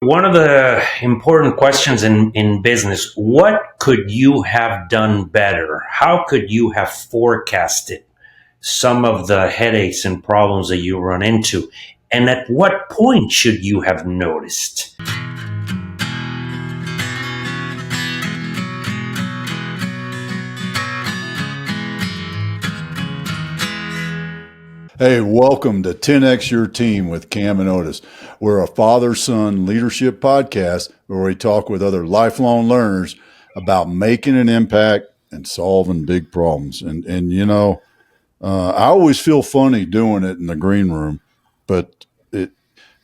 One of the important questions in business, what could you have done better? How could you have forecasted some of the headaches and problems that you run into? And at what point should you have noticed? Hey, welcome to 10X Your Team with Cam and Otis. We're a father-son leadership podcast where we talk with other lifelong learners about making an impact and solving big problems. I always feel funny doing it in the green room, but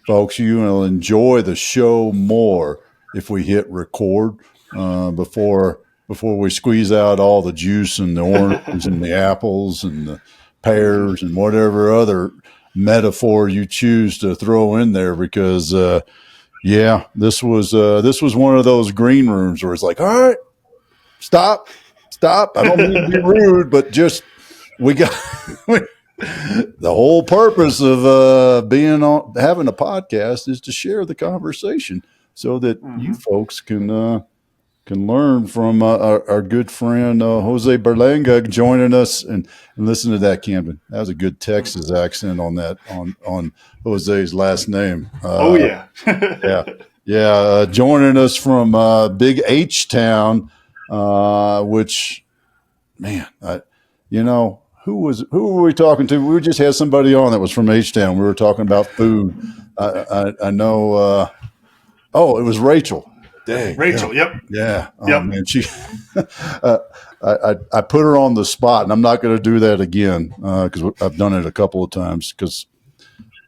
folks, you will enjoy the show more if we hit record before we squeeze out all the juice and the oranges and the apples and the pears and whatever other metaphor you choose to throw in there. Because this was one of those green rooms where it's like, all right, stop. I don't mean to be rude, but just we got. The whole purpose of having a podcast is to share the conversation so that you folks can learn from our good friend Jose Berlanga joining us and listen to that, Camden. That was a good Texas accent on that on Jose's last name. Joining us from Big H Town, which, man, who were we talking to? We just had somebody on that was from H-Town. We were talking about food. I know. It was Rachel. Dang, Rachel. yeah. Yep. Yeah. Oh, Yep. man, she. I put her on the spot, and I'm not going to do that again because I've done it a couple of times. Because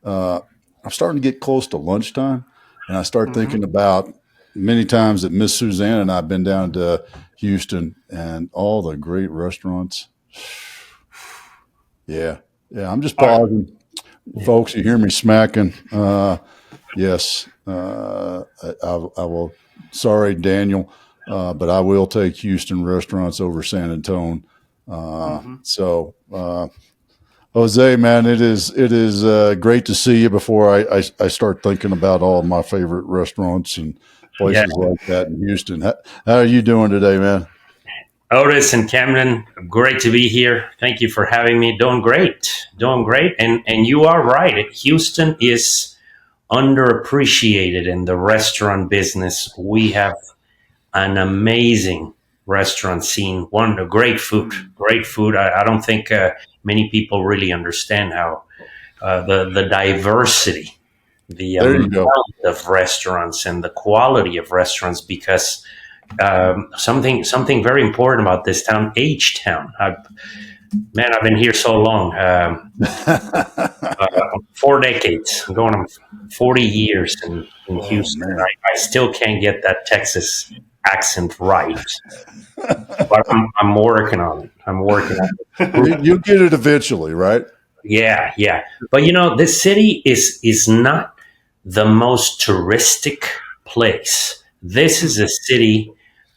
I'm starting to get close to lunchtime, and I start thinking about many times that Miss Suzanne and I've been down to Houston and all the great restaurants. Yeah. I'm just pausing, folks. You hear me smacking? Yes. I will. Sorry, Daniel, but I will take Houston restaurants over San Antonio. So, Jose, man, it is great to see you. Before I start thinking about all my favorite restaurants and places like that in Houston. How are you doing today, man? Otis and Camden, great to be here. Thank you for having me. Doing great. And you are right. Houston is underappreciated in the restaurant business. We have an amazing restaurant scene. Great food. I don't think many people really understand how the diversity, the amount of restaurants and the quality of restaurants, because something very important about this town, H-Town. I've been here so long, 4 decades, I'm going on 40 years in Houston. I still can't get that Texas accent right, but I'm working on it. You'll get it eventually, right? Yeah. But this city is not the most touristic place. This is a city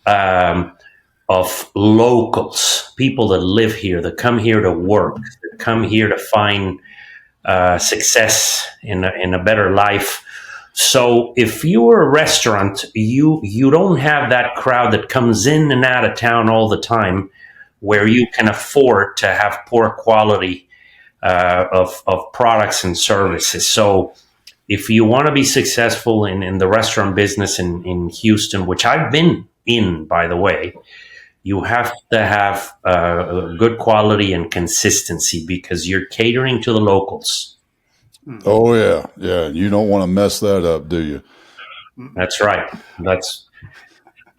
of locals, people that live here, that come here to work, that come here to find success in a better life. So if you're a restaurant, you don't have that crowd that comes in and out of town all the time, where you can afford to have poor quality of products and services. So if you want to be successful in the restaurant business in Houston, which I've been in, by the way, you have to have good quality and consistency, because you're catering to the locals. Oh, yeah. You don't want to mess that up, do you? That's right. That's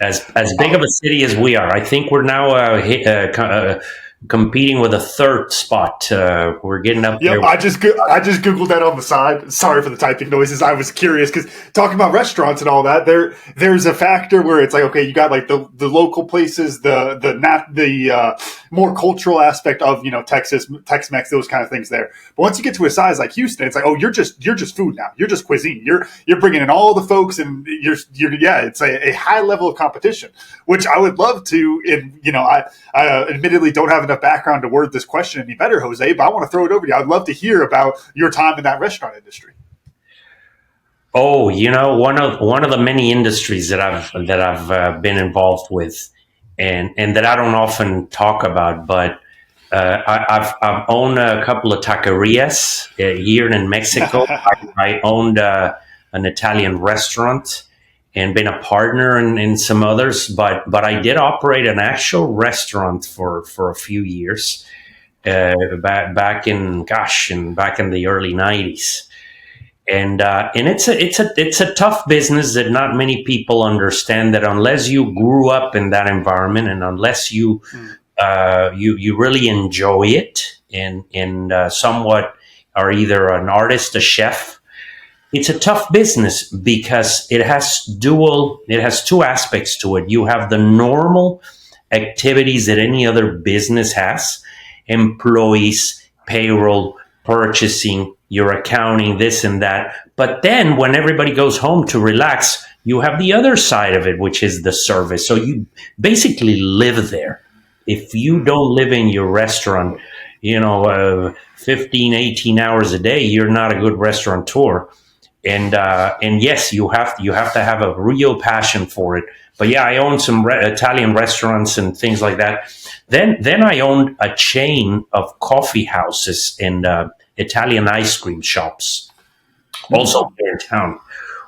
as big of a city as we are. I think we're now competing with a third spot. We're getting up there. I just Googled that on the side. Sorry for the typing noises. I was curious because talking about restaurants and all that, there's a factor where it's like, okay, you got like the local places, the more cultural aspect of Tex-Mex, those kind of things there. But once you get to a size like Houston, it's like, oh, you're just food now. You're just cuisine. You're bringing in all the folks, and it's a high level of competition, which I would love to. And I admittedly don't have enough background to word this question any better, Jose, but I want to throw it over to you. I'd love to hear about your time in that restaurant industry. Oh, one of the many industries that I've been involved with, and that I don't often talk about, but I've owned a couple of taquerias here in Mexico. I owned an Italian restaurant and been a partner in some others, but I did operate an actual restaurant for a few years back in the early '90s. And it's a tough business that not many people understand, that unless you grew up in that environment, and unless you really enjoy it, and somewhat are either an artist, a chef, it's a tough business because it has two aspects to it. You have the normal activities that any other business has: employees, payroll, purchasing, your accounting, this and that. But then when everybody goes home to relax, you have the other side of it, which is the service. So you basically live there. If you don't live in your restaurant, 15, 18 hours a day, you're not a good restaurateur. And yes, you have to have a real passion for it. But yeah, I owned some Italian restaurants and things like that. Then I owned a chain of coffee houses and Italian ice cream shops, also here in town.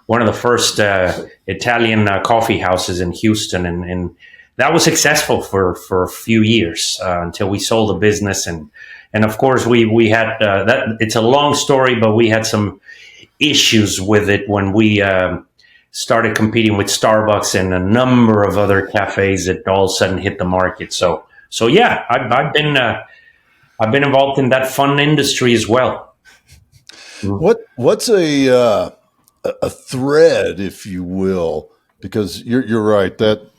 One of the first Italian coffee houses in Houston, and that was successful for a few years until we sold the business, and of course we had that. It's a long story, but we had some issues with it when we started competing with Starbucks and a number of other cafes that all of a sudden hit the market. So yeah, I've been involved in that fun industry as well. What's a thread, if you will, because you're right, that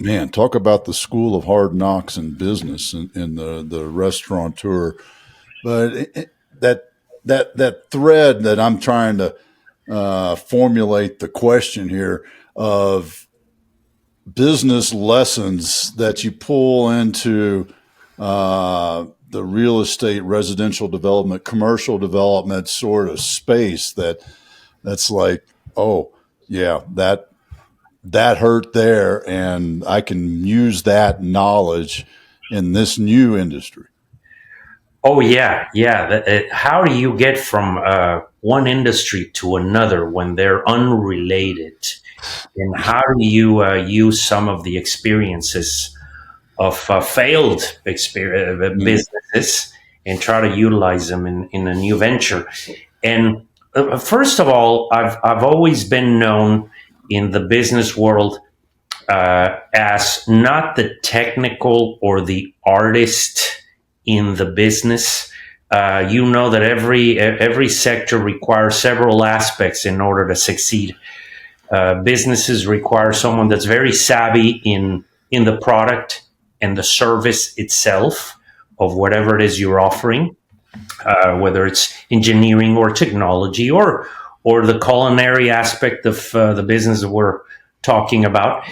man, talk about the school of hard knocks in business in the restaurateur, but that thread that I'm trying to formulate the question here of business lessons that you pull into the real estate, residential development, commercial development sort of space that's like, oh yeah, that hurt there, and I can use that knowledge in this new industry. Oh yeah, yeah. How do you get from one industry to another when they're unrelated? And how do you use some of the experiences of businesses and try to utilize them in a new venture? And first of all, I've always been known in the business world as not the technical or the artist in the business. You know that every sector requires several aspects in order to succeed. Businesses require someone that's very savvy in the product and the service itself of whatever it is you're offering, whether it's engineering or technology or the culinary aspect of the business that we're talking about.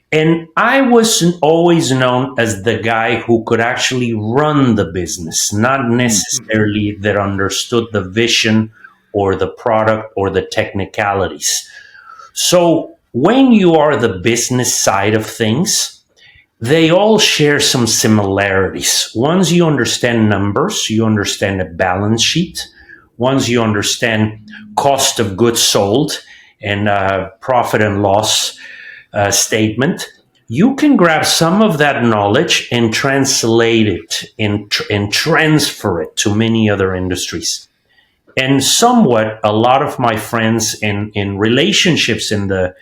And I was always known as the guy who could actually run the business, not necessarily that understood the vision or the product or the technicalities. So when you are the business side of things, they all share some similarities. Once you understand numbers, you understand a balance sheet. Once you understand cost of goods sold and profit and loss statement, you can grab some of that knowledge and translate it and transfer it to many other industries. And somewhat, a lot of my friends in relationships in the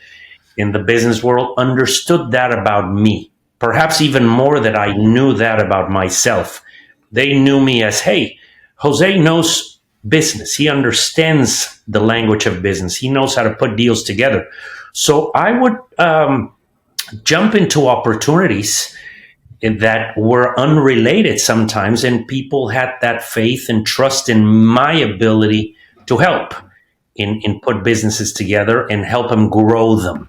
business world understood that about me. Perhaps even more that I knew that about myself. They knew me as, hey, Jose knows business. He understands the language of business. He knows how to put deals together. So I would jump into opportunities that were unrelated sometimes, and people had that faith and trust in my ability to help in put businesses together and help them grow them.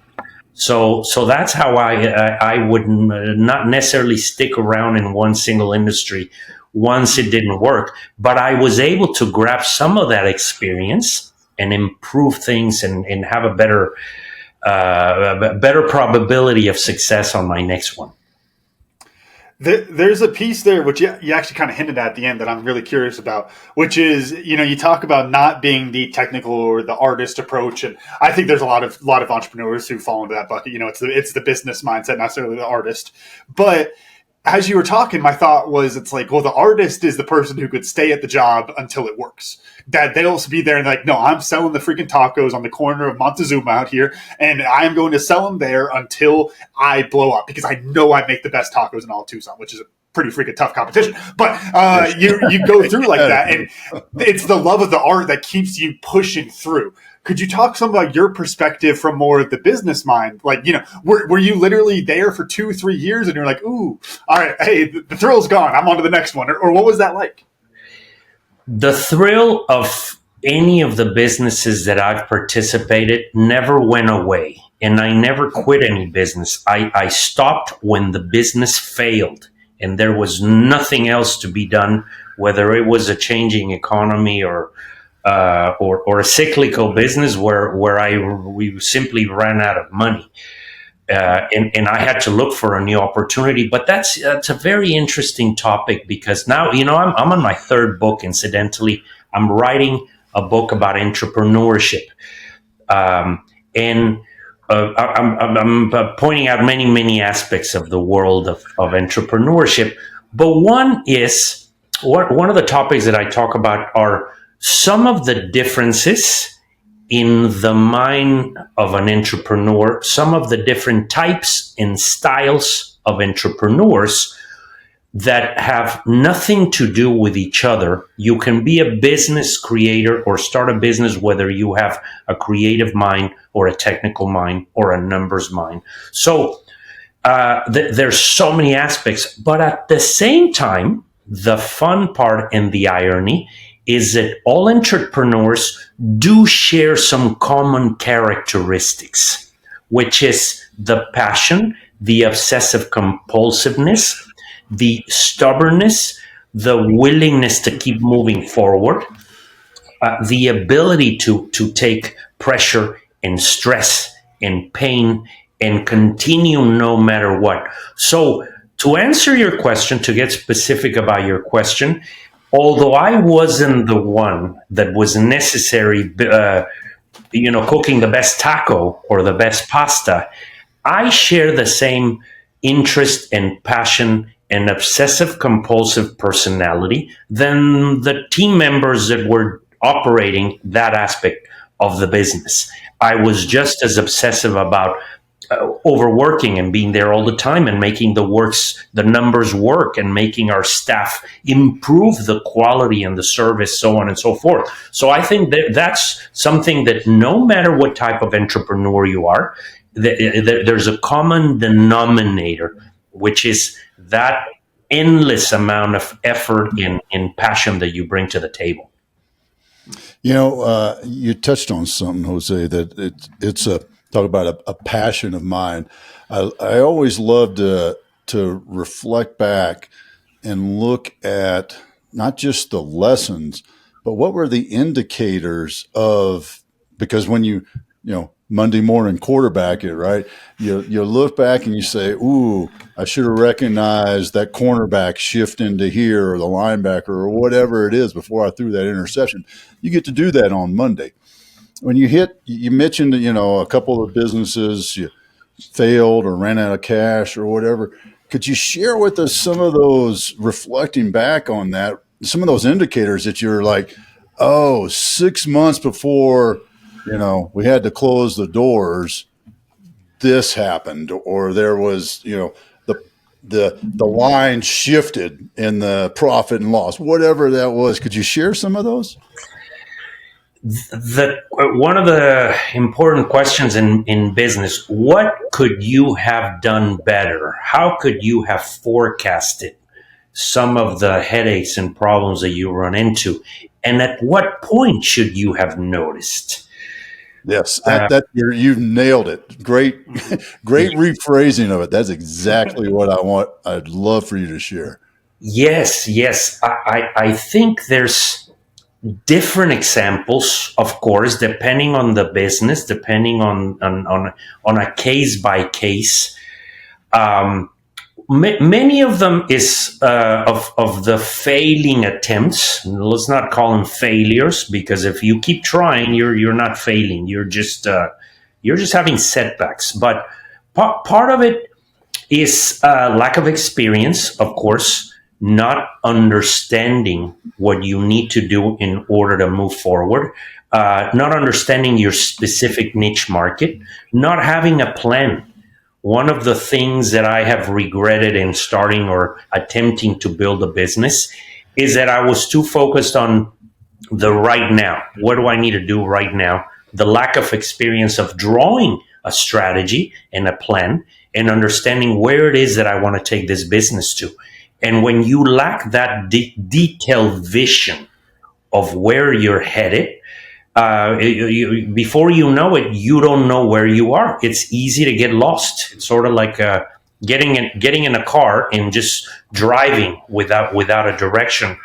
So that's how I would not necessarily stick around in one single industry once it didn't work, but I was able to grab some of that experience and improve things and have a better probability of success on my next one. There's a piece there which you actually kind of hinted at the end that I'm really curious about, which is, you talk about not being the technical or the artist approach, and I think there's a lot of entrepreneurs who fall into that bucket. It's the business mindset, not necessarily the artist. But as you were talking, my thought was, it's like, well, the artist is the person who could stay at the job until it works. That they'll be there and like, no, I'm selling the freaking tacos on the corner of Montezuma out here, and I'm going to sell them there until I blow up, because I know I make the best tacos in all of Tucson, which is a pretty freaking tough competition. But you go through like that, and it's the love of the art that keeps you pushing through. Could you talk some about your perspective from more of the business mind? Like, were you literally there for 2-3 years and you're like, ooh, all right, hey, the thrill's gone, I'm on to the next one? Or what was that like? The thrill of any of the businesses that I've participated never went away. And I never quit any business. I stopped when the business failed and there was nothing else to be done, whether it was a changing economy or a cyclical business where we simply ran out of money. And I had to look for a new opportunity. But that's a very interesting topic, because now, I'm on my third book, incidentally. I'm writing a book about entrepreneurship. And I'm pointing out many, many aspects of the world of entrepreneurship. But one of the topics that I talk about are some of the differences in the mind of an entrepreneur, some of the different types and styles of entrepreneurs that have nothing to do with each other. You can be a business creator or start a business whether you have a creative mind or a technical mind or a numbers mind. So there's so many aspects, but at the same time, the fun part and the irony is that all entrepreneurs do share some common characteristics, which is the passion, the obsessive compulsiveness, the stubbornness, the willingness to keep moving forward, the ability to take pressure and stress and pain and continue no matter what. So to answer your question, to get specific about your question, although I wasn't the one that was necessary, cooking the best taco or the best pasta, I share the same interest and passion and obsessive compulsive personality than the team members that were operating that aspect of the business. I was just as obsessive about overworking and being there all the time and making the numbers work and making our staff improve the quality and the service, so on and so forth. So I think that's something that no matter what type of entrepreneur you are, there's a common denominator, which is that endless amount of effort and passion that you bring to the table. You touched on something, Jose, that it's talk about a passion of mine. I always love to reflect back and look at not just the lessons, but what were the indicators of, because when you Monday morning quarterback it, right? You look back and you say, ooh, I should have recognized that cornerback shift into here, or the linebacker, or whatever it is, before I threw that interception. You get to do that on Monday. When you mentioned, a couple of businesses you failed or ran out of cash or whatever. Could you share with us some of those, reflecting back on that, some of those indicators that you're like, 6 months before, we had to close the doors, this happened, or there was, the line shifted in the profit and loss, whatever that was. Could you share some of those? One of the important questions in business, what could you have done better? How could you have forecasted some of the headaches and problems that you run into? And at what point should you have noticed? Yes, you've nailed it. Great rephrasing of it. That's exactly what I want. I'd love for you to share. Yes. I think there's different examples, of course, depending on the business, depending on a case by case. Many of them is of the failing attempts. Let's not call them failures, because if you keep trying, you're not failing. You're just having setbacks. But part of it is lack of experience, of course, not understanding what you need to do in order to move forward, not understanding your specific niche market, not having a plan. One of the things that I have regretted in starting or attempting to build a business is that I was too focused on the right now. What do I need to do right now? The lack of experience of drawing a strategy and a plan and understanding where it is that I want to take this business to. And when you lack that detailed vision of where you're headed, before you know it, you don't know where you are. It's easy to get lost. It's sort of like getting in a car and just driving without a direction,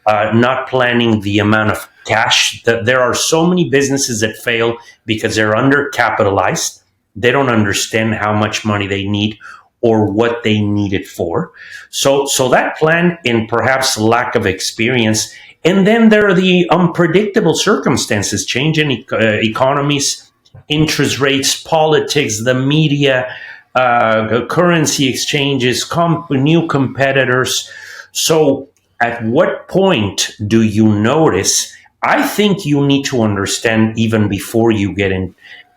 not planning the amount of cash. There are so many businesses that fail because they're undercapitalized. They don't understand how much money they need or what they need it for. So that plan and perhaps lack of experience. And then there are the unpredictable circumstances, changing economies, interest rates, politics, the media, currency exchanges, new competitors. So at what point do you notice? I think you need to understand, even before you get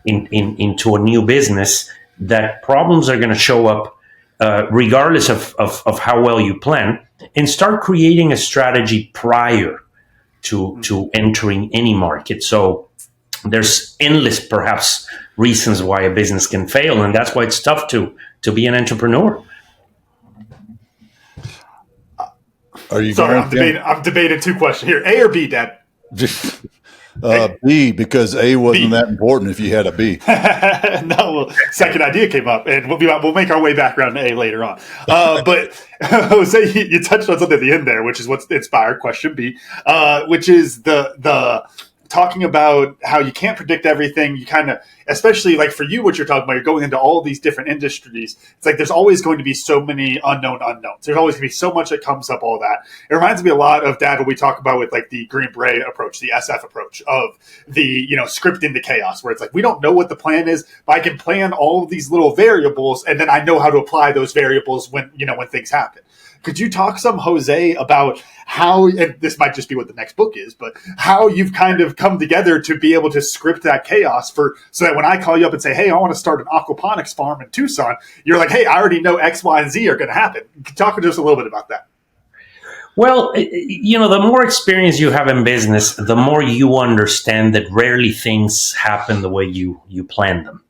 into a new business, that problems are going to show up regardless of how well you plan, and start creating a strategy prior to entering any market. So there's endless, perhaps, reasons why a business can fail, and that's why it's tough to be an entrepreneur. Are you Sorry, I'm debating two questions here. A or B, Dad? B, because A wasn't that important if you had a B. No, well, second idea came up, and we'll make our way back around to A later on. But Jose, you touched on something at the end there, which is what's inspired question B, which is the talking about how you can't predict everything. You kind of, especially like for you, what you're talking about, you're going into all these different industries. It's like there's always going to be so many unknowns. There's always going to be so much that comes up, all that. It reminds me a lot of, Dad, what we talk about with like the Green Beret approach, the SF approach of the, scripting the chaos, where it's like we don't know what the plan is, but I can plan all of these little variables, and then I know how to apply those variables when things happen. Could you talk some, Jose, about how, and this might just be what the next book is, but how you've kind of come together to be able to script that chaos so that when I call you up and say, hey, I want to start an aquaponics farm in Tucson, you're like, hey, I already know X, Y, and Z are going to happen. Talk to us a little bit about that. Well, the more experience you have in business, the more you understand that rarely things happen the way you plan them.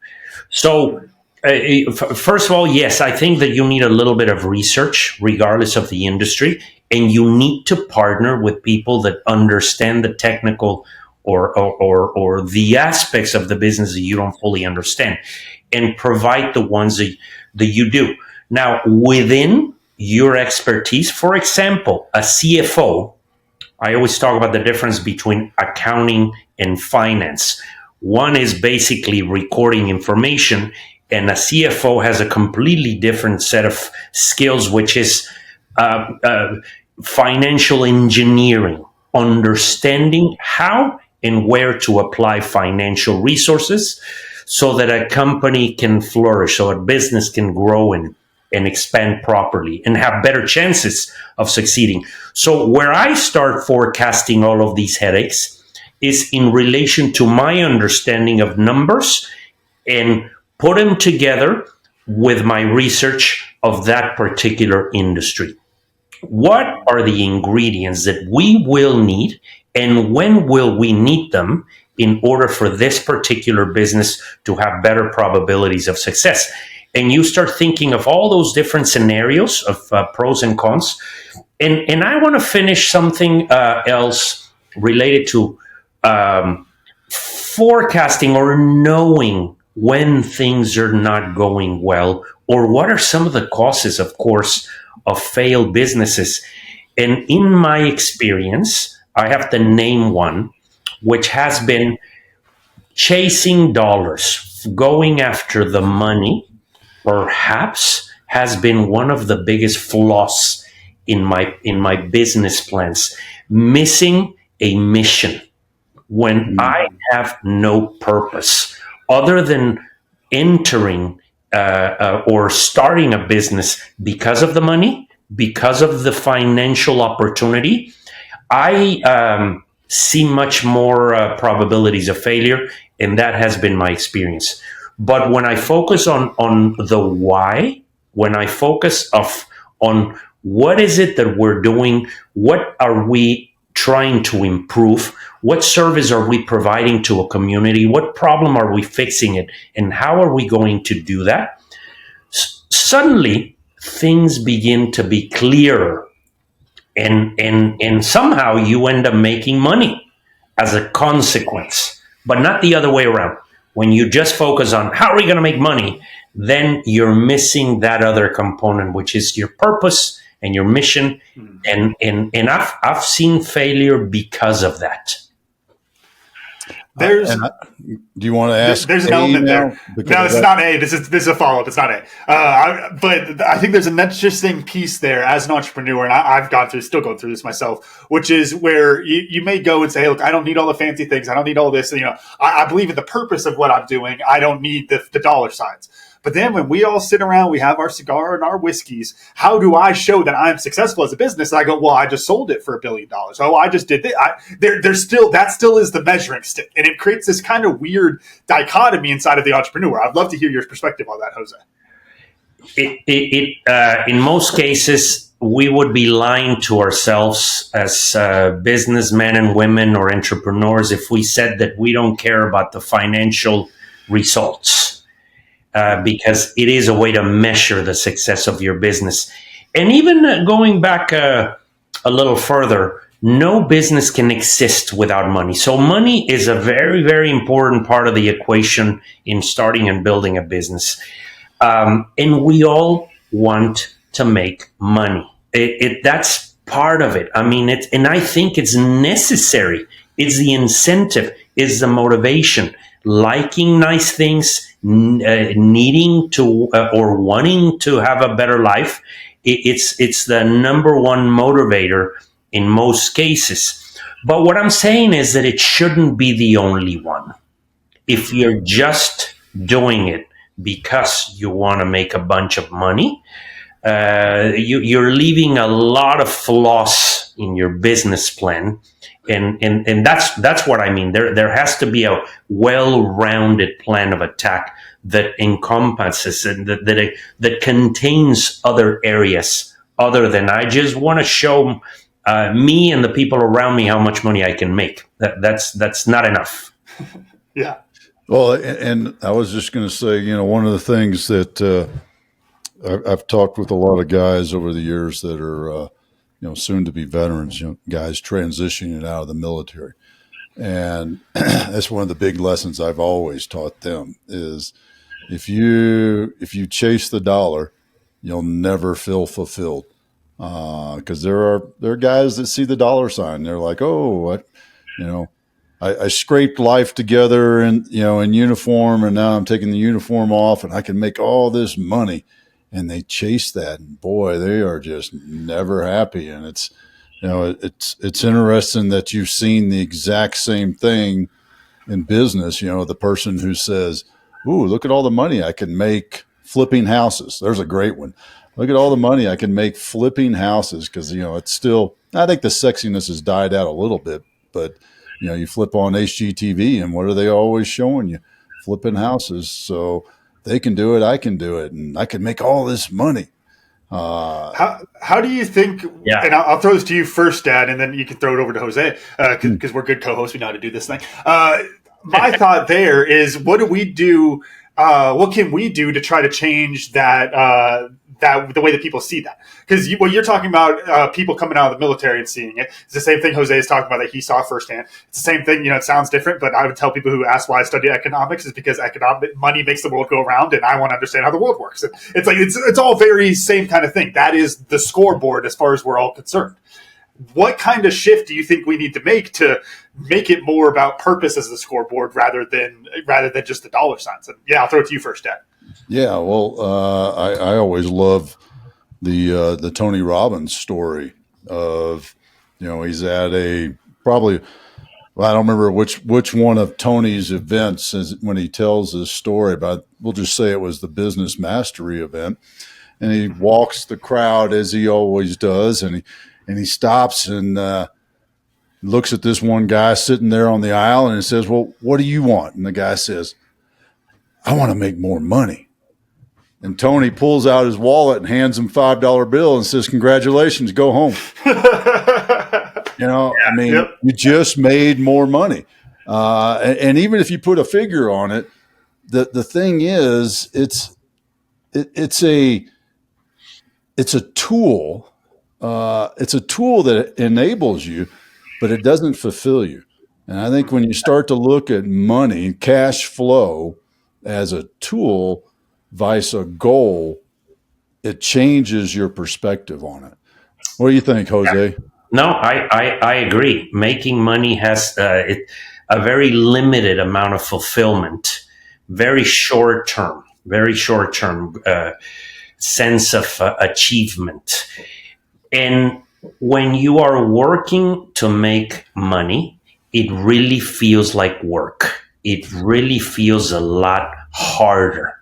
So, first of all, yes, I think that you need a little bit of research, regardless of the industry, and you need to partner with people that understand the technical or the aspects of the business that you don't fully understand, and provide the ones that you do. Now, within your expertise, for example, a CFO, I always talk about the difference between accounting and finance. One is basically recording information, and a CFO has a completely different set of skills, which is financial engineering, understanding how and where to apply financial resources so that a company can flourish, so a business can grow and expand properly and have better chances of succeeding. So where I start forecasting all of these headaches is in relation to my understanding of numbers, and put them together with my research of that particular industry. What are the ingredients that we will need, and when will we need them in order for this particular business to have better probabilities of success? And you start thinking of all those different scenarios of pros and cons. And I want to finish something else related to forecasting or knowing when things are not going well, or what are some of the causes, of course, of failed businesses. And in my experience, I have to name one, which has been chasing dollars, going after the money, perhaps has been one of the biggest flaws in my business plans. Missing a mission when I have no purpose other than entering or starting a business because of the money, because of the financial opportunity. I see much more probabilities of failure, and that has been my experience. But when I focus on the why, when I focus on what is it that we're doing, what are we trying to improve, what service are we providing to a community, what problem are we fixing it, and how are we going to do that? Suddenly, things begin to be clearer, and somehow you end up making money as a consequence, but not the other way around. When you just focus on how are we going to make money, then you're missing that other component, which is your purpose and your mission. And I've seen failure because of that. There's do you want to ask? there's an element there. No, this is not A. This is a follow up. It's not A. But I think there's an interesting piece there as an entrepreneur, and I've still going through this myself, which is where you may go and say, hey, look, I don't need all the fancy things. I don't need all this. I believe in the purpose of what I'm doing. I don't need the dollar signs. But then when we all sit around, we have our cigar and our whiskeys, how do I show that I'm successful as a business? And I go, well, I just sold it for $1 billion. Oh, I just did this. That still is the measuring stick. And it creates this kind of weird dichotomy inside of the entrepreneur. I'd love to hear your perspective on that, Jose. In most cases, we would be lying to ourselves as businessmen and women or entrepreneurs if we said that we don't care about the financial results. Because it is a way to measure the success of your business. And even going back a little further, no business can exist without money. So money is a very, very important part of the equation in starting and building a business. And we all want to make money. That's part of it. I mean, and I think it's necessary. It's the incentive, it's the motivation. Liking nice things, needing to or wanting to have a better life, it's the number one motivator in most cases. But what I'm saying is that it shouldn't be the only one. If you're just doing it because you want to make a bunch of money, you're leaving a lot of flaws in your business plan. And that's what I mean. There has to be a well-rounded plan of attack that encompasses and that contains other areas other than I just want to show me and the people around me how much money I can make. That's not enough. Yeah. Well, and I was just going to say, one of the things that I've talked with a lot of guys over the years that are soon to be veterans, guys transitioning out of the military. And that's one of the big lessons I've always taught them is if you chase the dollar, you'll never feel fulfilled. Because there are guys that see the dollar sign. They're like, oh, I scraped life together in uniform, and now I'm taking the uniform off and I can make all this money. And they chase that, and boy, they are just never happy. And it's interesting that you've seen the exact same thing in business. The person who says, "Ooh, look at all the money I can make flipping houses." There's a great one. Look at all the money I can make flipping houses, because it's still. I think the sexiness has died out a little bit, but you flip on HGTV, and what are they always showing you? Flipping houses. So they can do it, I can do it, and I can make all this money. How do you think? Yeah. And I'll throw this to you first, Dad, and then you can throw it over to Jose because we're good co-hosts. We know how to do this thing. My thought there is, what do we do? What can we do to try to change that? That the way that people see that, because what you're talking about, people coming out of the military and seeing it, it's the same thing Jose is talking about that he saw firsthand. It's the same thing. It sounds different, but I would tell people who ask why I study economics is because money makes the world go around, and I want to understand how the world works. It's like it's all very same kind of thing. That is the scoreboard as far as we're all concerned. what kind of shift do you think we need to make it more about purpose as the scoreboard rather than just the dollar signs? And I'll throw it to you first, Dad. Yeah, well, I always love the Tony Robbins story of, he's at I don't remember which one of Tony's events is when he tells his story, but we'll just say it was the Business Mastery event. And he walks the crowd as he always does, and he stops and looks at this one guy sitting there on the aisle, and he says, "Well, what do you want?" And the guy says, "I want to make more money." And Tony pulls out his wallet and hands him $5 bill and says, "Congratulations, go home." You just made more money. And even if you put a figure on it, the thing is, it's a tool. It's a tool that enables you, but it doesn't fulfill you. And I think when you start to look at money, cash flow as a tool, vice a goal, it changes your perspective on it. What do you think, Jose? No, I agree. Making money has a very limited amount of fulfillment, very short term sense of achievement. And when you are working to make money, it really feels like work. It really feels a lot harder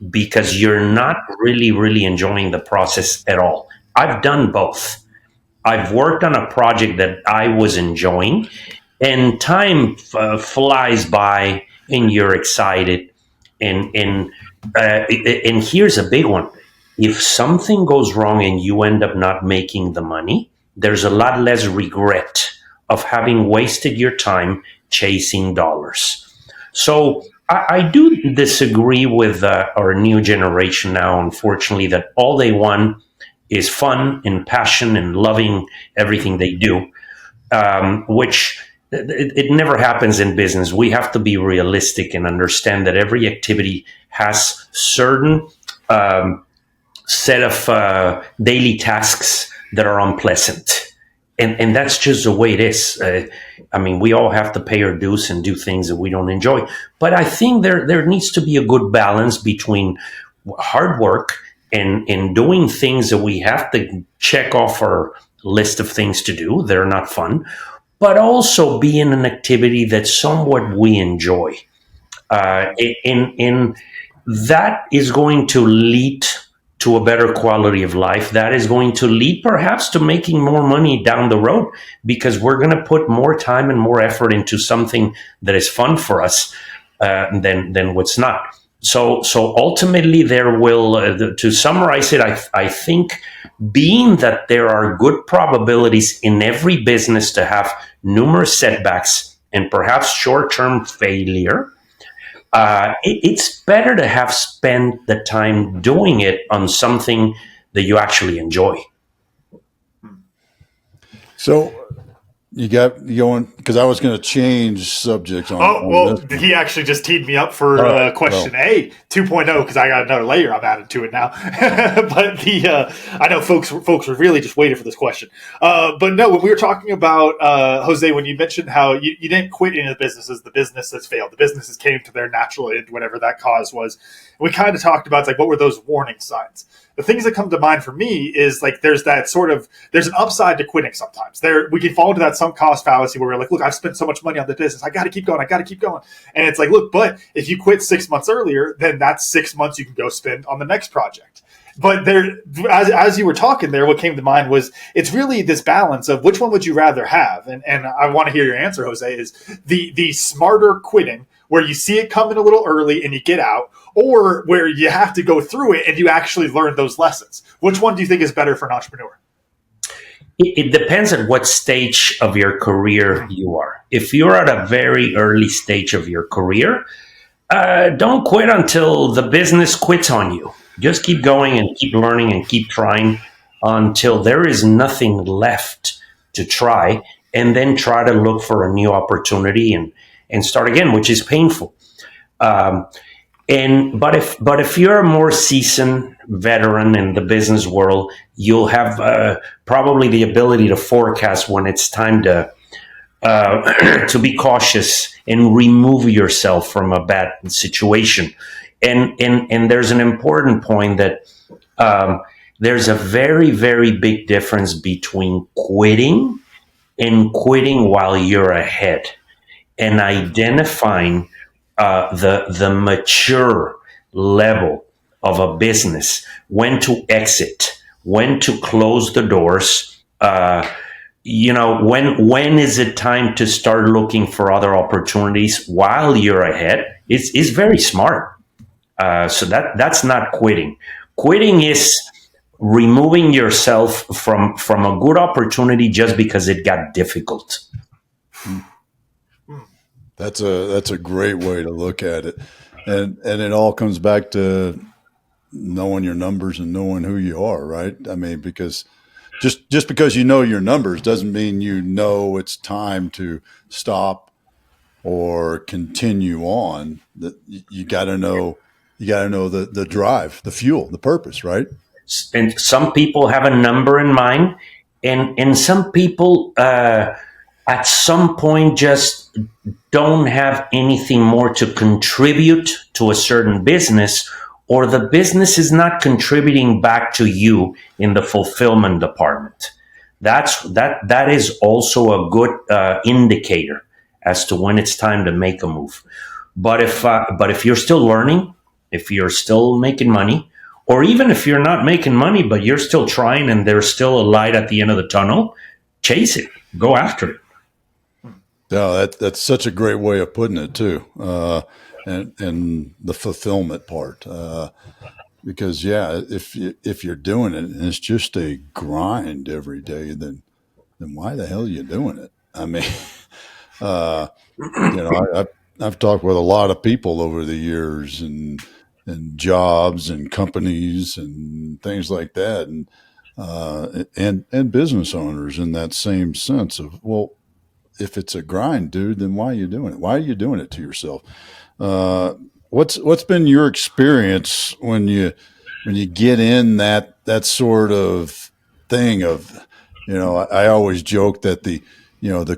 because you're not really enjoying the process at all. I've done both. I've worked on a project that I was enjoying, and time flies by, and you're excited. And here's a big one: if something goes wrong and you end up not making the money, there's a lot less regret of having wasted your time chasing dollars. So I do disagree with our new generation now, unfortunately, that all they want is fun and passion and loving everything they do, which it never happens in business. We have to be realistic and understand that every activity has certain set of daily tasks that are unpleasant. And that's just the way it is. We all have to pay our dues and do things that we don't enjoy. But I think there needs to be a good balance between hard work and doing things that we have to check off our list of things to do. They're not fun, but also be in an activity that somewhat we enjoy. And that is going to lead to a better quality of life. That is going to lead perhaps to making more money down the road because we're going to put more time and more effort into something that is fun for us than what's not. So ultimately, there will, to summarize it, I think being that there are good probabilities in every business to have numerous setbacks and perhaps short-term failure, it's better to have spent the time doing it on something that you actually enjoy. So you got going because I was going to change subjects on this. He actually just teed me up for question A 2.0 because I got another layer I'm adding to it now. But I know folks were really just waiting for this question. But no, when we were talking about Jose, when you mentioned how you didn't quit any of the business has failed. The businesses came to their natural end, whatever that cause was. And we kind of talked about what were those warning signs? The things that come to mind for me is there's an upside to quitting sometimes. We can fall into that sunk cost fallacy where we're like, look, I've spent so much money on the business. I got to keep going. And it's like, look, but if you quit 6 months earlier, then that's 6 months you can go spend on the next project. But as you were talking there, what came to mind was it's really this balance of which one would you rather have? And I want to hear your answer, Jose, is the smarter quitting where you see it coming a little early and you get out, or where you have to go through it and you actually learn those lessons. Which one do you think is better for an entrepreneur? It depends on what stage of your career you are. If you're at a very early stage of your career, don't quit until the business quits on you. Just keep going and keep learning and keep trying until there is nothing left to try, and then try to look for a new opportunity and start again, which is painful. And but if you're a more seasoned veteran in the business world, you'll have probably the ability to forecast when it's time to be cautious and remove yourself from a bad situation. And there's an important point that there's a very, very big difference between quitting and quitting while you're ahead, and identifying the mature level of a business, when to exit, when to close the doors. When is it time to start looking for other opportunities while you're ahead? It's very smart. So that's not quitting. Quitting is removing yourself from a good opportunity just because it got difficult. That's a great way to look at it, and it all comes back to knowing your numbers and knowing who you are, right? I mean, because just because you know your numbers doesn't mean you know it's time to stop or continue on. That you got to know the drive, the fuel, the purpose, right? And some people have a number in mind, and some people at some point just don't have anything more to contribute to a certain business, or the business is not contributing back to you in the fulfillment department. That is also a good indicator as to when it's time to make a move. But if you're still learning, if you're still making money, or even if you're not making money but you're still trying and there's still a light at the end of the tunnel, chase it, go after it. Yeah, that's such a great way of putting it too, and the fulfillment part. Because if you're doing it and it's just a grind every day, then why the hell are you doing it? I mean, I've talked with a lot of people over the years, and jobs and companies and things like that, and business owners in that same sense of, well, if it's a grind, dude, then why are you doing it? Why are you doing it to yourself? What's been your experience when you get in that sort of thing of, I always joke that the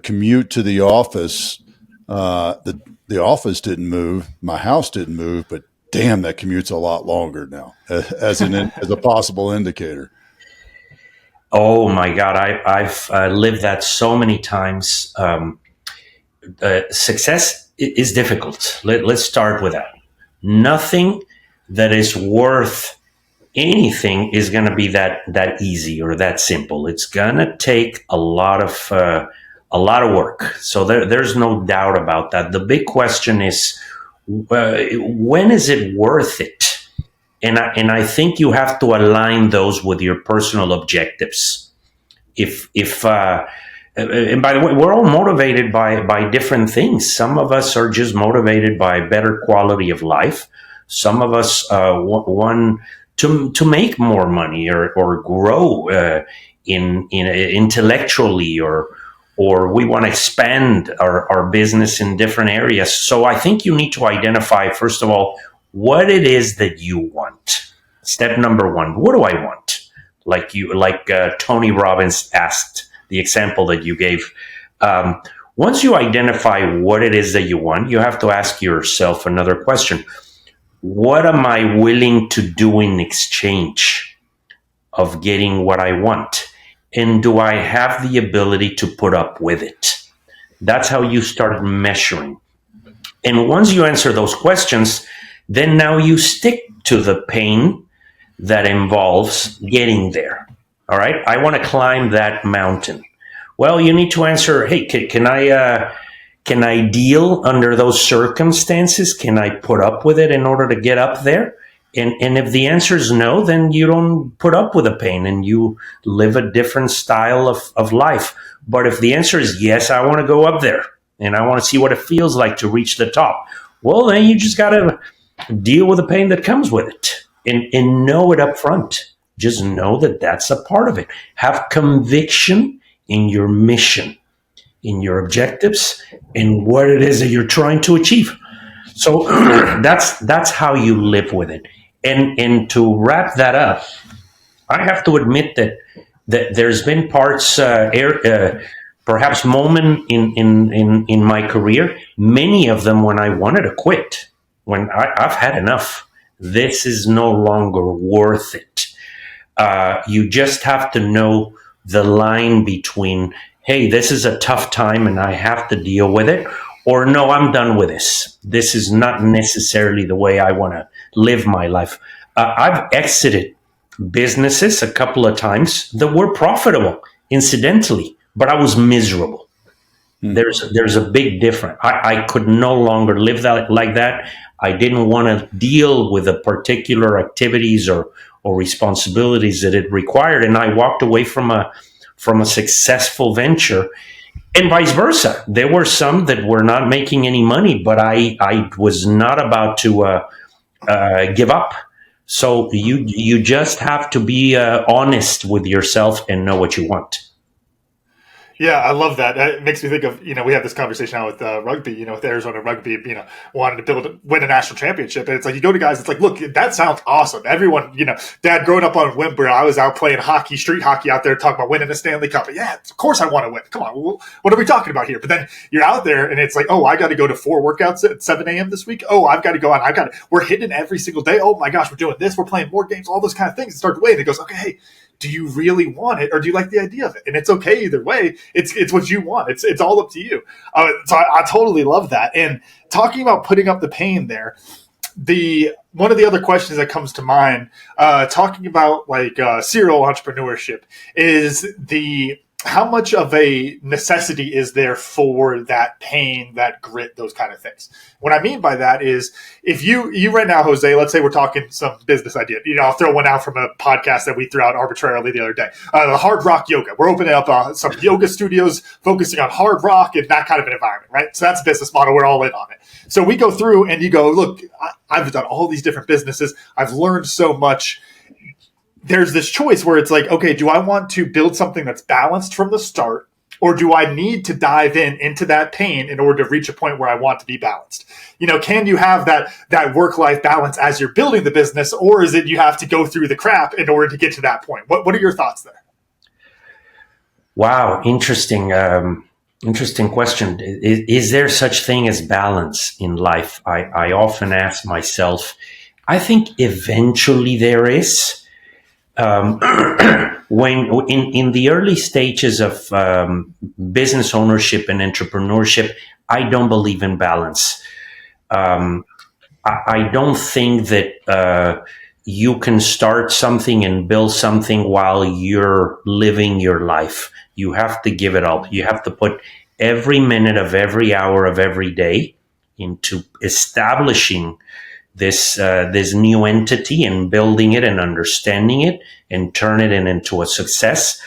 commute to the office, the office didn't move, my house didn't move, but damn, that commute's a lot longer now as a possible indicator. Oh my God, I've lived that so many times. Success is difficult. Let's start with that. Nothing that is worth anything is going to be that easy or that simple. It's going to take a lot of work. So there's no doubt about that. The big question is, when is it worth it? And I think you have to align those with your personal objectives. And by the way, we're all motivated by different things. Some of us are just motivated by better quality of life. Some of us want to make more money or grow in intellectually, or we want to expand our business in different areas. So I think you need to identify, first of all, what it is that you want. Step number one, what do I want? Like Tony Robbins asked, the example that you gave. Once you identify what it is that you want, you have to ask yourself another question. What am I willing to do in exchange of getting what I want? And do I have the ability to put up with it? That's how you start measuring. And once you answer those questions, then now you stick to the pain that involves getting there. All right, I want to climb that mountain. Well, you need to answer, hey, can I deal under those circumstances? Can I put up with it in order to get up there? And if the answer is no, then you don't put up with the pain and you live a different style of life. But if the answer is yes, I want to go up there and I want to see what it feels like to reach the top, well, then you just got to deal with the pain that comes with it and know it up front. Just know that that's a part of it. Have conviction in your mission, in your objectives, and what it is that you're trying to achieve. So that's how you live with it. And to wrap that up, I have to admit that there's been parts, perhaps moment in my career, many of them when I wanted to quit, when I've had enough. This is no longer worth it. You just have to know the line between, hey, this is a tough time and I have to deal with it, or no, I'm done with this. This is not necessarily the way I want to live my life. I've exited businesses a couple of times that were profitable, incidentally, but I was miserable. There's a big difference. I could no longer live that like that. I didn't want to deal with the particular activities or responsibilities that it required, and I walked away from a successful venture. And vice versa. There were some that were not making any money, but I was not about to give up. So you just have to be honest with yourself and know what you want. Yeah, I love that. It makes me think of, we have this conversation now with rugby, with Arizona rugby, wanting to win a national championship. And it's like, you go to guys, it's like, look, that sounds awesome. Everyone, Dad, growing up on Wimber, I was out playing hockey, street hockey out there, talking about winning a Stanley Cup. And yeah, of course I want to win. Come on, what are we talking about here? But then you're out there and it's like, oh, I got to go to 4 workouts at 7 a.m. this week. Oh, I've got to go on. We're hitting every single day. Oh my gosh, we're doing this. We're playing more games, all those kind of things. It starts to weigh and it goes, okay, hey, do you really want it or do you like the idea of it? And it's okay either way. It's what you want. It's all up to you. So I totally love that. And talking about putting up the pain there, one of the other questions that comes to mind, talking about like serial entrepreneurship, is how much of a necessity is there for that pain, that grit, those kind of things? What I mean by that is, if you right now, Jose, let's say we're talking some business idea. I'll throw one out from a podcast that we threw out arbitrarily the other day. The hard rock yoga. We're opening up some yoga studios focusing on hard rock and that kind of an environment, right? So that's a business model. We're all in on it. So we go through and you go, look, I've done all these different businesses. I've learned so much. There's this choice where it's like, okay, do I want to build something that's balanced from the start, or do I need to dive into that pain in order to reach a point where I want to be balanced? Can you have that work-life balance as you're building the business, or is it you have to go through the crap in order to get to that point? What are your thoughts there? Wow, interesting question. Is there such thing as balance in life? I often ask myself. I think eventually there is. When in the early stages of business ownership and entrepreneurship, I don't believe in balance. I don't think that you can start something and build something while you're living your life. You have to give it up. You have to put every minute of every hour of every day into establishing this new entity and building it and understanding it and turn it into a success,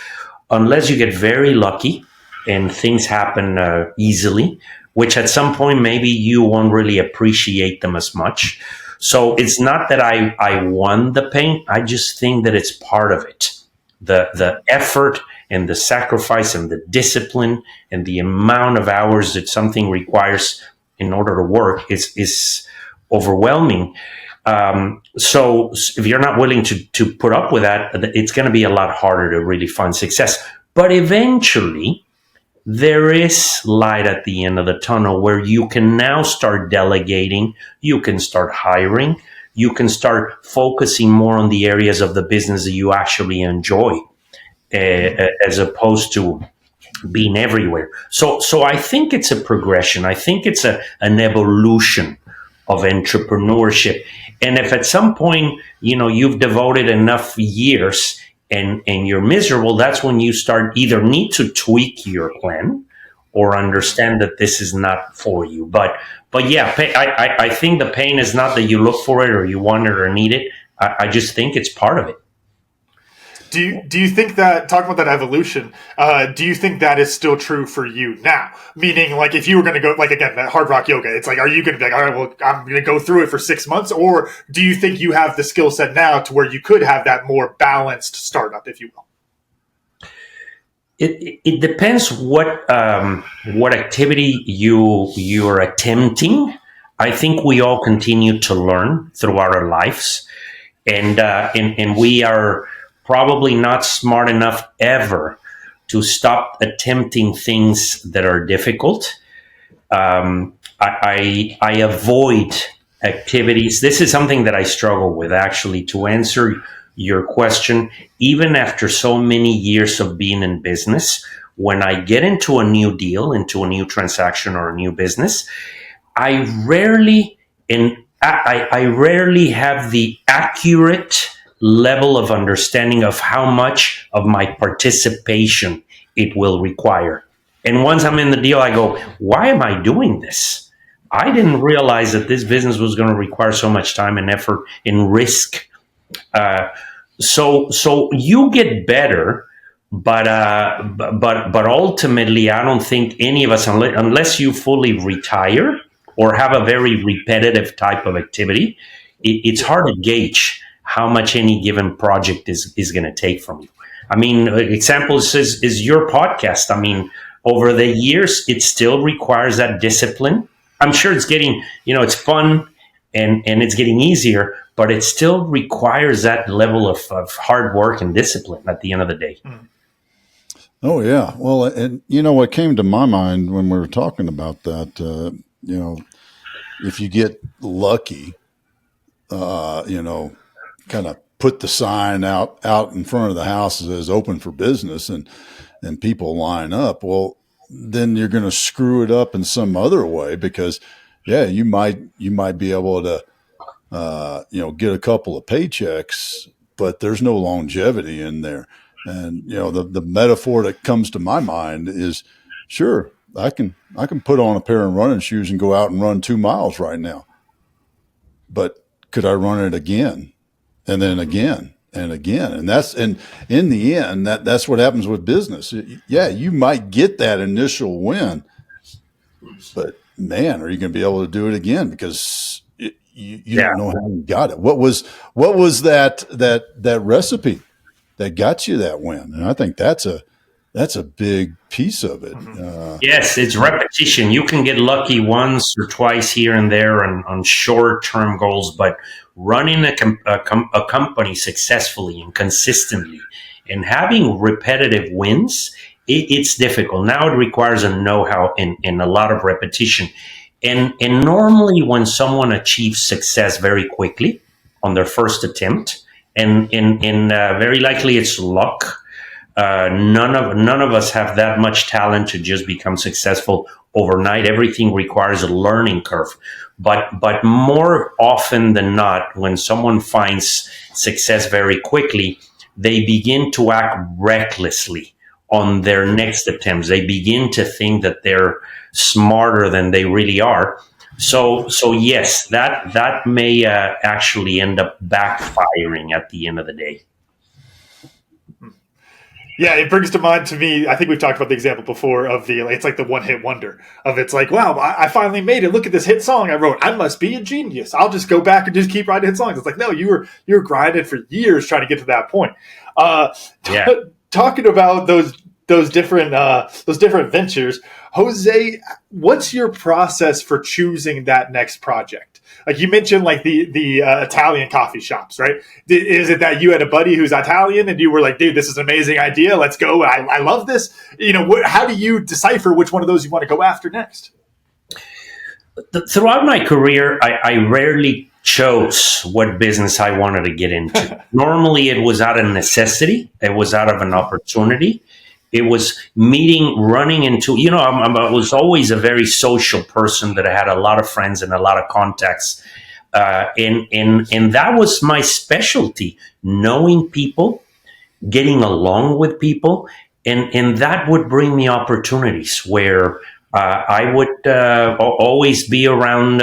unless you get very lucky and things happen easily, which at some point maybe you won't really appreciate them as much. So it's not that I won the pain. I just think that it's part of it. The effort and the sacrifice and the discipline and the amount of hours that something requires in order to work is overwhelming. So if you're not willing to put up with that, it's going to be a lot harder to really find success. But eventually, there is light at the end of the tunnel where you can now start delegating, you can start hiring, you can start focusing more on the areas of the business that you actually enjoy, as opposed to being everywhere. So I think it's a progression. I think it's an evolution of entrepreneurship. And if at some point, you've devoted enough years and you're miserable, that's when you either need to tweak your plan or understand that this is not for you. But yeah, I think the pain is not that you look for it or you want it or need it. I just think it's part of it. Do you think that, talking about that evolution, do you think that is still true for you now? Meaning, like, if you were going to go, like, again, that hard rock yoga, it's like, are you going to be like, all right, well, I'm going to go through it for 6 months? Or do you think you have the skill set now to where you could have that more balanced startup, if you will? It depends what activity you're attempting. I think we all continue to learn throughout our lives, and we are probably not smart enough ever to stop attempting things that are difficult. I avoid activities. This is something that I struggle with, actually, to answer your question. Even after so many years of being in business, when I get into a new deal, into a new transaction or a new business, I rarely I rarely have the accurate level of understanding of how much of my participation it will require. And once I'm in the deal, I go, why am I doing this? I didn't realize that this business was going to require so much time and effort and risk. Uh, so you get better, but ultimately, I don't think any of us, unless you fully retire or have a very repetitive type of activity, it's hard to gauge how much any given project is going to take from you. I mean, examples is your podcast. I mean, over the years, it still requires that discipline. I'm sure it's getting, it's fun and it's getting easier, but it still requires that level of hard work and discipline at the end of the day. Oh yeah. Well, and what came to my mind when we were talking about that, if you get lucky, kind of put the sign out in front of the house as open for business and people line up, well, then you're going to screw it up in some other way because, yeah, you might be able to, get a couple of paychecks, but there's no longevity in there. And, the metaphor that comes to my mind is, sure, I can put on a pair of running shoes and go out and run 2 miles right now, but could I run it again and then again and again? And in the end, that's what happens with business. Yeah, you might get that initial win, but man, are you going to be able to do it again? Because you don't know how you got it. What was that recipe that got you that win? And I think that's a big piece of it. Yes, it's repetition. You can get lucky once or twice here and there on short-term goals, but running a company successfully and consistently and having repetitive wins, it's difficult. Now it requires a know-how and a lot of repetition. And normally when someone achieves success very quickly on their first attempt, and very likely it's luck. None of us have that much talent to just become successful overnight. Everything requires a learning curve. But more often than not, when someone finds success very quickly, they begin to act recklessly on their next attempts. They begin to think that they're smarter than they really are. So yes, that may actually end up backfiring at the end of the day. Yeah, it brings to mind to me, I think we've talked about the example before of it's like the one hit wonder of it's like, wow, I finally made it. Look at this hit song I wrote. I must be a genius. I'll just go back and just keep writing hit songs. It's like, no, you were grinding for years trying to get to that point. Talking about those different ventures, Jose, what's your process for choosing that next project? Like you mentioned, like the Italian coffee shops, right? Is it that you had a buddy who's Italian and you were like, dude, this is an amazing idea. Let's go. I love this. How do you decipher which one of those you want to go after next? Throughout my career, I rarely chose what business I wanted to get into. Normally, it was out of necessity. It was out of an opportunity. It was running into, I was always a very social person that I had a lot of friends and a lot of contacts. And that was my specialty, knowing people, getting along with people. And that would bring me opportunities where I would always be around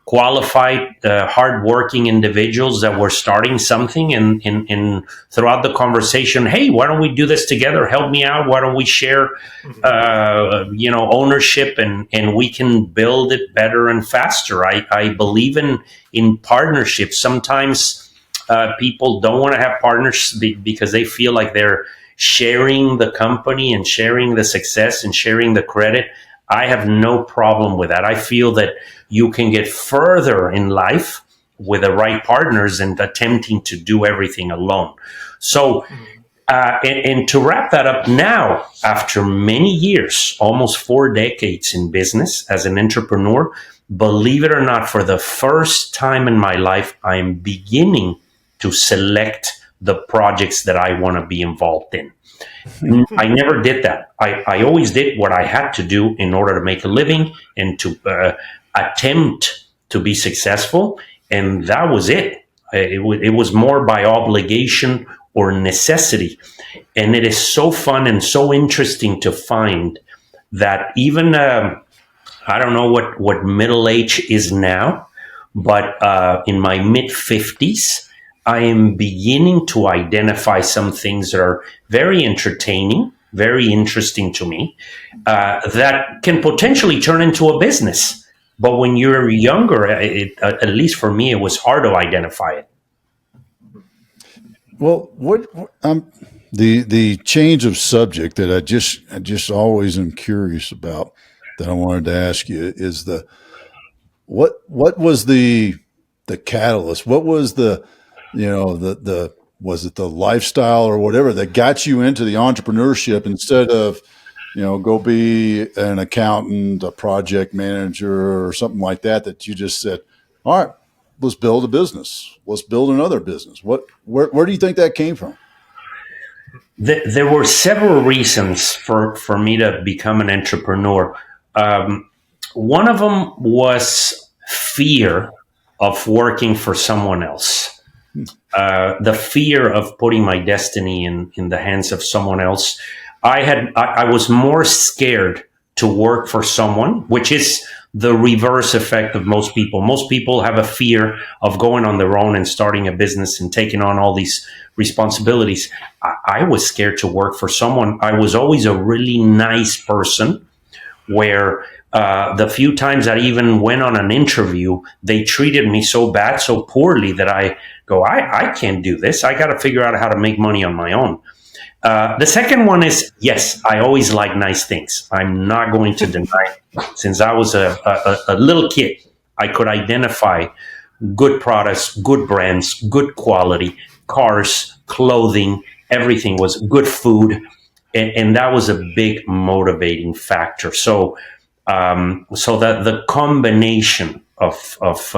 qualified, hardworking individuals that were starting something, and throughout the conversation, hey, why don't we do this together? Help me out. Why don't we share, ownership, and we can build it better and faster. I believe in partnerships. Sometimes people don't want to have partners because they feel like they're sharing the company and sharing the success and sharing the credit. I have no problem with that. I feel that you can get further in life with the right partners and attempting to do everything alone. So, and to wrap that up now, after many years, almost 4 decades in business as an entrepreneur, believe it or not, for the first time in my life, I'm beginning to select the projects that I want to be involved in. I never did that. I always did what I had to do in order to make a living and to attempt to be successful. And that was it. It was more by obligation or necessity. And it is so fun and so interesting to find that even, I don't know what middle age is now, but in my mid-50s, I am beginning to identify some things that are very entertaining, very interesting to me, that can potentially turn into a business. But when you're younger, at least for me, it was hard to identify it. What the change of subject that I just always am curious about that I wanted to ask you is what was the catalyst? What was the was it the lifestyle or whatever that got you into the entrepreneurship instead of, go be an accountant, a project manager or something like that, that you just said, all right, let's build a business. Let's build another business. Where do you think that came from? There were several reasons for me to become an entrepreneur. One of them was fear of working for someone else. The fear of putting my destiny in the hands of someone else. I was more scared to work for someone, which is the reverse effect of most people. Most people have a fear of going on their own and starting a business and taking on all these responsibilities. I was scared to work for someone. I was always a really nice person where the few times I even went on an interview, they treated me so bad, so poorly that I go, I can't do this. I got to figure out how to make money on my own. The second one is, yes, I always like nice things. I'm not going to deny it. Since I was a little kid, I could identify good products, good brands, good quality, cars, clothing, everything was good food. And that was a big motivating factor. So that the combination of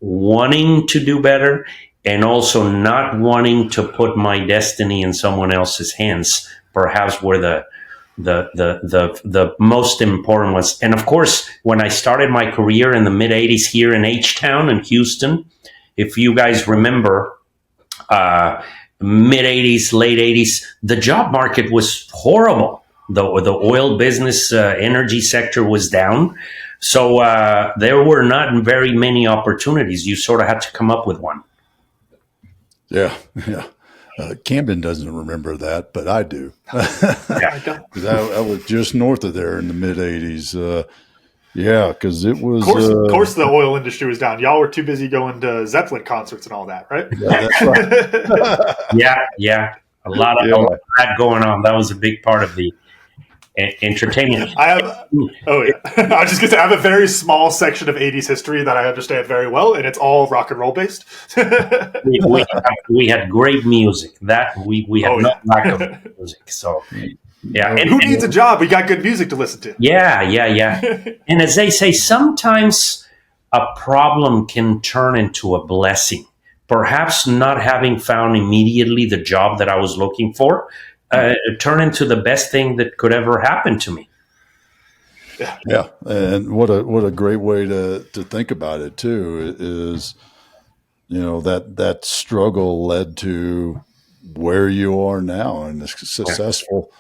wanting to do better and also not wanting to put my destiny in someone else's hands, perhaps were the most important ones. And of course, when I started my career in the mid '80s here in H-Town in Houston, if you guys remember, mid '80s, late '80s, the job market was horrible. The oil business, energy sector was down. So there were not very many opportunities. You sort of had to come up with one. Yeah. Camden doesn't remember that, but I do. Yeah. I was just north of there in the mid '80s. Yeah, because it was. Of course, the oil industry was down. Y'all were too busy going to Zeppelin concerts and all that, right? Yeah, that's right. Yeah. A lot of that going on. That was a big part of the entertainment. I was just going to say, I have a very small section of 80s history that I understand very well, and it's all rock and roll based. we had great music. That we had no lack of music. So yeah, and who needs a job? We got good music to listen to. Yeah. And as they say, sometimes a problem can turn into a blessing. Perhaps not having found immediately the job that I was looking for turn into the best thing that could ever happen to me. Yeah, and what a great way to think about it too is, that struggle led to where you are now and a successful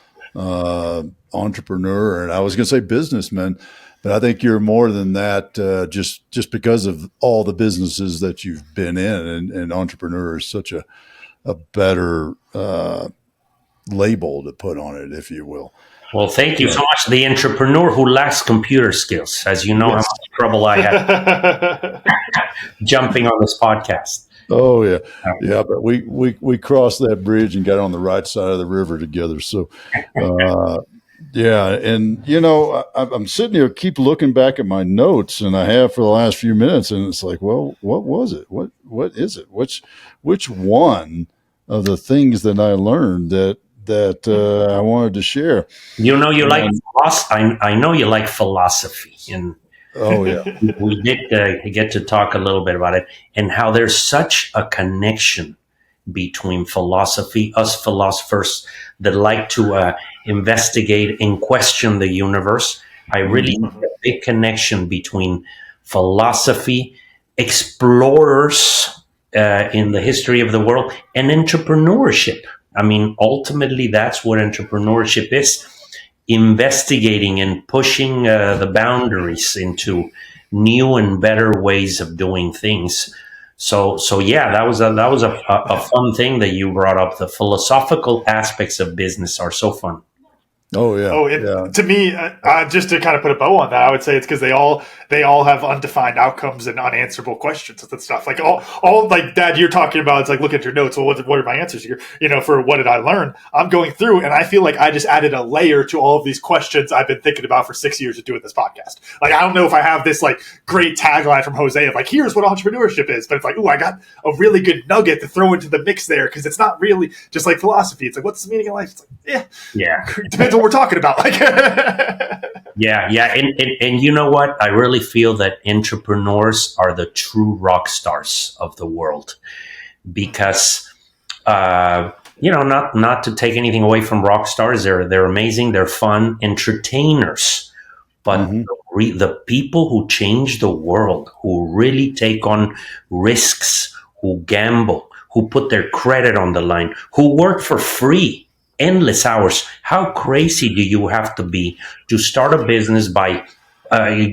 entrepreneur, and I was going to say businessman, but I think you're more than that. Just because of all the businesses that you've been in, and entrepreneur is such a better label to put on it, if you will. Well, thank you so much. The entrepreneur who lacks computer skills, as you know, how much trouble I had jumping on this podcast. Oh yeah, but we crossed that bridge and got on the right side of the river together. So, Yeah, and I'm sitting here, keep looking back at my notes, and I have for the last few minutes, and it's like, well, what was it? What is it? Which one of the things that I learned that I wanted to share? You like And I know you like philosophy, and oh yeah, we did get to talk a little bit about it and how there's such a connection between philosophy, us philosophers that like to investigate and question the universe. I really see hmm a big connection between philosophy, explorers in the history of the world, and entrepreneurship. I mean, ultimately, that's what entrepreneurship is: investigating and pushing the boundaries into new and better ways of doing things. So yeah, that was a fun thing that you brought up. The philosophical aspects of business are so fun. oh yeah, Oh, yeah. to me, just to kind of put a bow on that, I would say it's because they all have undefined outcomes and unanswerable questions and stuff. Like all like Dad, you're talking about. It's like look at your notes. Well, what are my answers here? For what did I learn? I'm going through, and I feel like I just added a layer to all of these questions I've been thinking about for 6 years of doing this podcast. Like I don't know if I have this like great tagline from Jose of like here's what entrepreneurship is, but it's like I got a really good nugget to throw into the mix there because it's not really just like philosophy. It's like what's the meaning of life? It's like Yeah, depends what we're talking about. Like, yeah, and you know what? I really feel that entrepreneurs are the true rock stars of the world because not to take anything away from rock stars, they're amazing, they're fun entertainers, but hmm the people who change the world, who really take on risks, who gamble, who put their credit on the line, who work for free, endless hours. How crazy do you have to be to start a business by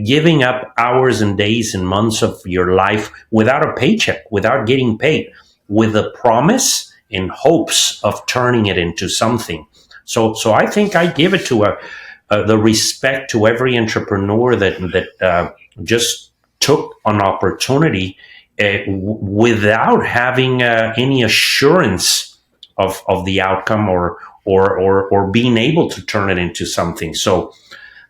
giving up hours and days and months of your life without a paycheck, without getting paid, with a promise and hopes of turning it into something? So I think I give it to the respect to every entrepreneur that just took an opportunity without having any assurance of the outcome or being able to turn it into something. So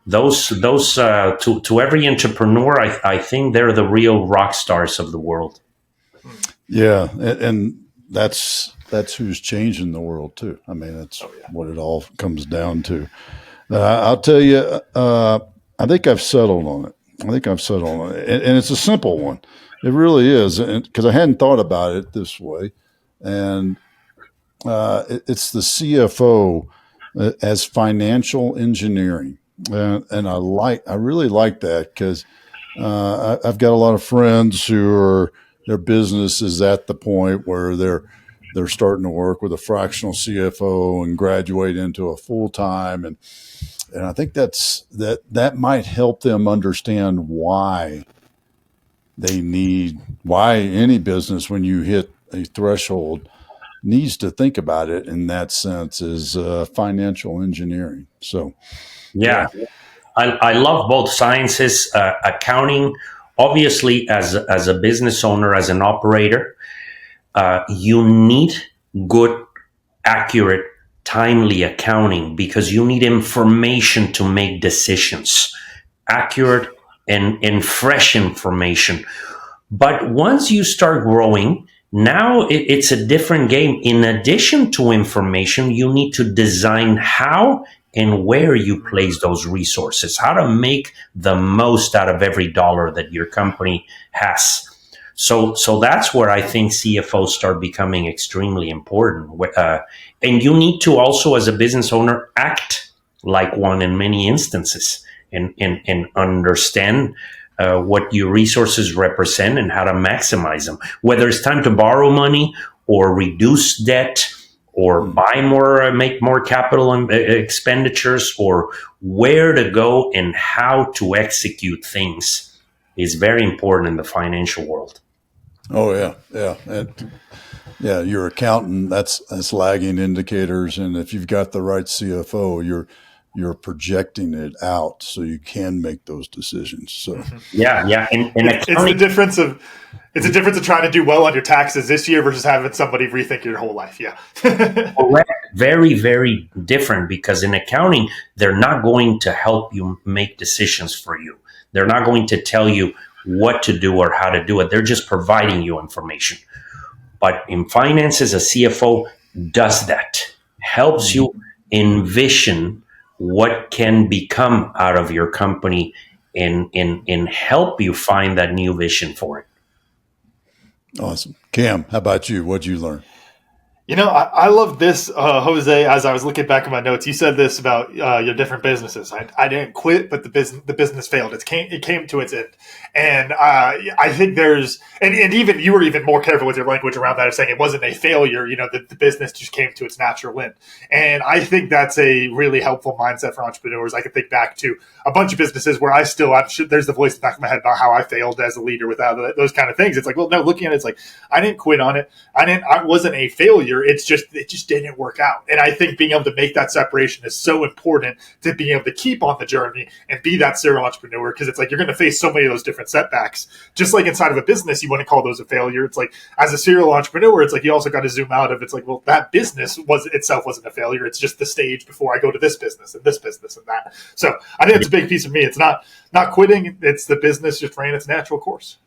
those to every entrepreneur, I think they're the real rock stars of the world. Yeah, and that's who's changing the world too. I mean, that's oh yeah. what it all comes down to. I'll tell you, I think I've settled on it. I think I've settled on it, and it's a simple one. It really is, because I hadn't thought about it this way, and it's the CFO as financial engineering, and I really like that because I've got a lot of friends who are their business is at the point where they're starting to work with a fractional CFO and graduate into a full time, and I think that might help them understand why any business, when you hit a threshold, needs to think about it in that sense is financial engineering. So Yeah, yeah. I love both sciences. Accounting, obviously, as a business owner, as an operator, you need good, accurate, timely accounting because you need information to make decisions, accurate and fresh information. But once you start growing, now it's a different game. In addition to information, you need to design how and where you place those resources, how to make the most out of every dollar that your company has. So that's where I think CFOs start becoming extremely important. And you need to also, as a business owner, act like one in many instances and understand what your resources represent and how to maximize them. Whether it's time to borrow money or reduce debt or buy more, make more capital expenditures, or where to go and how to execute things is very important in the financial world. Oh yeah, yeah, yeah. Your accountant, that's lagging indicators, and if you've got the right CFO, you're projecting it out so you can make those decisions. So Yeah. And It's the difference of trying to do well on your taxes this year versus having somebody rethink your whole life. Yeah. correct. Very, very different, because in accounting, they're not going to help you make decisions for you. They're not going to tell you what to do or how to do it. They're just providing you information. But in finances, a CFO does that, helps you envision what can become out of your company and help you find that new vision for it. awesome. Cam, how about you? What'd you learn? I love this, Jose. As I was looking back at my notes, you said this about your different businesses. I didn't quit, but the business failed. It came to its end, and I think and even you were even more careful with your language around that, of saying it wasn't a failure. The business just came to its natural end, and I think that's a really helpful mindset for entrepreneurs. I can think back to a bunch of businesses where I'm sure there's the voice in the back of my head about how I failed as a leader without those kind of things. It's like, well, no, looking at it, it's like I didn't quit on it. I wasn't a failure. It just didn't work out. And I think being able to make that separation is so important to being able to keep on the journey and be that serial entrepreneur, because it's like you're going to face so many of those different setbacks. Just like inside of a business, you wouldn't call those a failure. It's like as a serial entrepreneur, it's like you also got to zoom out of it's like, well, that business itself wasn't a failure. It's just the stage before I go to this business and this business and that. So I think it's a big piece of me. It's not quitting. It's the business just ran its natural course.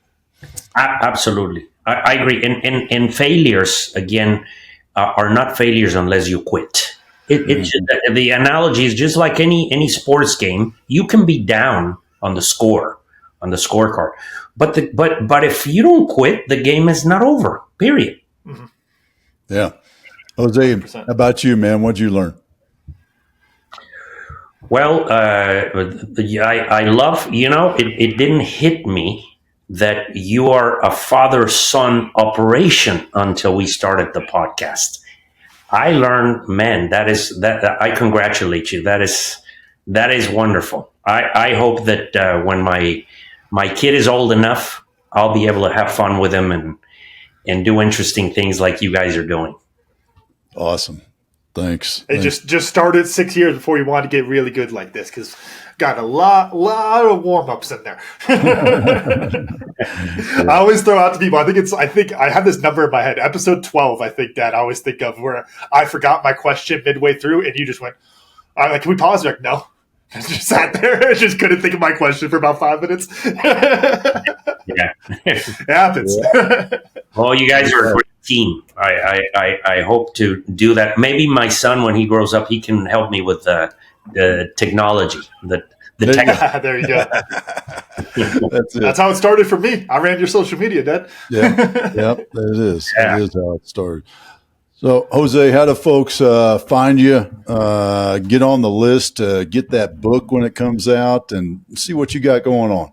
Absolutely. I agree. And failures, again, are not failures unless you quit. The analogy is just like any sports game. You can be down on the scorecard, but if you don't quit, the game is not over. Period. Mm-hmm. Yeah. Jose, 100%. How about you, man? What'd you learn? Well, I love, it didn't hit me that you are a father-son operation until we started the podcast. I learned, man, that I congratulate you. That is wonderful. I hope that when my kid is old enough, I'll be able to have fun with him and do interesting things like you guys are doing. Awesome. Thanks. It just started 6 years before you wanted to get really good like this, because got a lot of warm-ups in there. I always throw out to people, I think I have this number in my head, episode 12, I think, Dad, I always think of, where I forgot my question midway through and you just went, can we pause? Like, no. I just sat there. I just couldn't think of my question for about 5 minutes. Yeah. It happens. Yeah. Well, you guys are a great team. I hope to do that. Maybe my son, when he grows up, he can help me with the technology, the tech. There you go. That's how it started for me. I ran your social media, Dad. Yeah, yep, it is. Yeah. It is how it started. So, Jose, how do folks find you, get on the list, get that book when it comes out, and see what you got going on?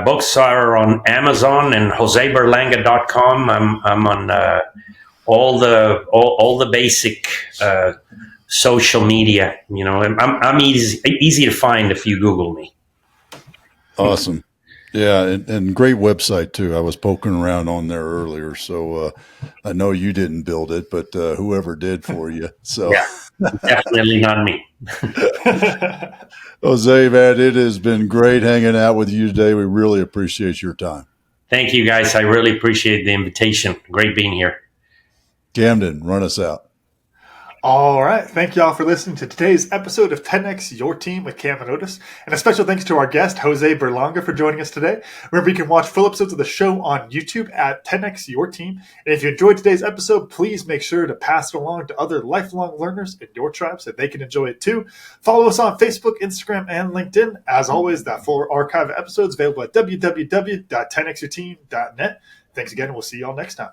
Books are on Amazon and joseberlanga.com. I'm on all the basic social media. I'm easy to find if you Google me. Awesome. Yeah, and great website too. I was poking around on there earlier, so I know you didn't build it, but whoever did for you. So yeah, definitely not me. Jose, man, it has been great hanging out with you today. We really appreciate your time. Thank you, guys. I really appreciate the invitation. Great being here. Camden, run us out. All right. Thank you all for listening to today's episode of 10X Your Team with Cam and Otis. And a special thanks to our guest, Jose Berlanga, for joining us today. Remember, you can watch full episodes of the show on YouTube at 10X Your Team. And if you enjoyed today's episode, please make sure to pass it along to other lifelong learners in your tribe so they can enjoy it too. Follow us on Facebook, Instagram, and LinkedIn. As always, that full archive of episodes available at www.10xyourteam.net. Thanks again. We'll see you all next time.